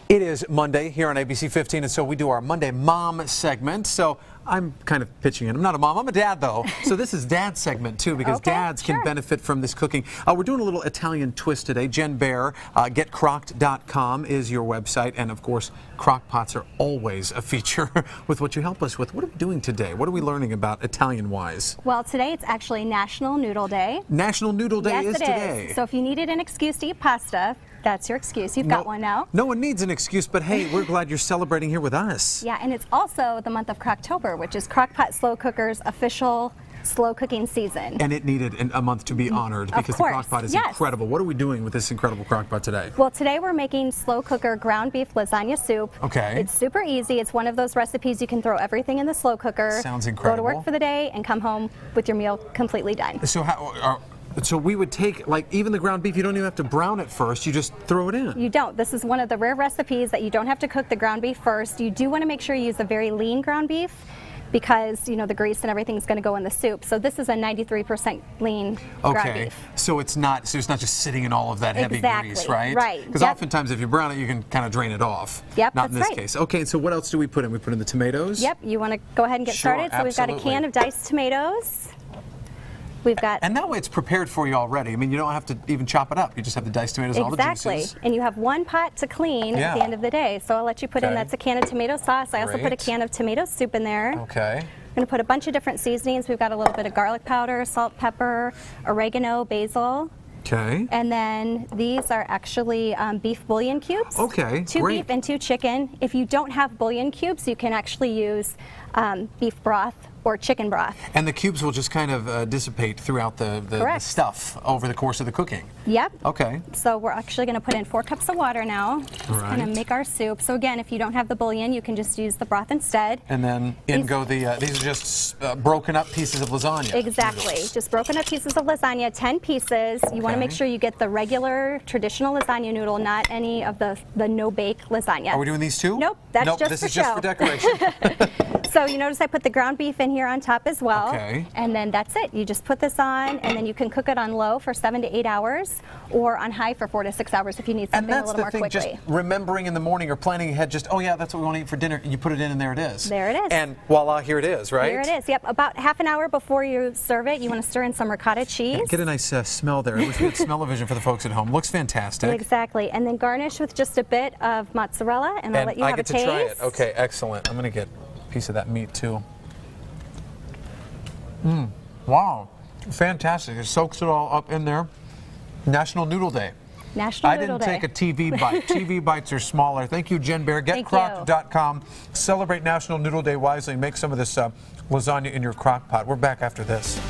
It is Monday here on ABC 15, and so we do our Monday Mom segment. So I'm kind of pitching in. I'm not a mom. I'm a dad, though. So this is Dad's segment, too, because dads can benefit from this cooking. We're doing a little Italian twist today. Jenn Bare, getcrocked.com is your website. And, of course, crock pots are always a feature with what you help us with. What are we doing today? What are we learning about Italian-wise? Well, today it's actually National Noodle Day. National Noodle Day is today. Is. So if you needed an excuse to eat pasta, that's your excuse. You've got one now. No one needs an excuse, but hey, we're glad you're celebrating here with us. Yeah, and it's also the month of Crocktober, which is Crock-Pot Slow Cooker's official slow cooking season. And it needed a month to be honored because the crock-pot is incredible. What are we doing with this incredible crock-pot today? Well, today we're making slow cooker ground beef lasagna soup. Okay. It's super easy. It's one of those recipes you can throw everything in the slow cooker. Sounds incredible. Go to work for the day and come home with your meal completely done. So how... So we would take, like, even the ground beef, you don't even have to brown it first, you just throw it in. You don't. This is one of the rare recipes that you don't have to cook the ground beef first. You do want to make sure you use a very lean ground beef because, you know, the grease and everything is going to go in the soup. So this is a 93% lean ground beef. So it's not just sitting in all of that heavy grease, right? Right. Because oftentimes if you brown it, you can kind of drain it off. Yep, not in this case. Okay, so what else do we put in? We put in the tomatoes? Yep, you want to go ahead and get started. So we've got a can of diced tomatoes. We've got, and that way it's prepared for you already. I mean, you don't have to even chop it up. You just have the diced tomatoes and all the juices. Exactly. And you have one pot to clean at the end of the day. So I'll let you put in, that's a can of tomato sauce. I also put a can of tomato soup in there. Okay. I'm going to put a bunch of different seasonings. We've got a little bit of garlic powder, salt, pepper, oregano, basil. Okay. And then these are actually beef bouillon cubes. Okay, Two beef and 2 chicken. If you don't have bouillon cubes, you can actually use beef broth or chicken broth. And the cubes will just kind of dissipate throughout the stuff over the course of the cooking. Yep. Okay. So we're actually going to put in 4 cups of water now. Just going to make our soup. So again, if you don't have the bouillon, you can just use the broth instead. And then in go the, these are just broken up pieces of lasagna. Exactly. Just broken up pieces of lasagna, 10 pieces. You want to make sure you get the regular traditional lasagna noodle, not any of the no-bake lasagna. Are we doing these too? Nope. That's just this for is show. just for decoration. So you notice I put the ground beef in here on top as well. Okay. And then that's it. You just put this on, and then you can cook it on low for 7 to 8 hours, or on high for 4 to 6 hours if you need something a little more quickly. And that's the thing, just remembering in the morning or planning ahead, just, oh yeah, that's what we want to eat for dinner, and you put it in and there it is. There it is. And voila, here it is, right? Here it is, yep. About half an hour before you serve it, you want to stir in some ricotta cheese. Get a nice smell there. I wish we had smell-o-vision for the folks at home. Looks fantastic. Exactly. And then garnish with just a bit of mozzarella, and I'll let you have a taste. I get to try it. Okay, excellent. I'm going to get a piece of that meat too. Wow, fantastic. It soaks it all up in there. National Noodle Day. National Noodle Day. I didn't take a TV bite. TV bites are smaller. Thank you, Jenn Bare. Getcrocked.com. Celebrate National Noodle Day wisely. Make some of this lasagna in your crock pot. We're back after this.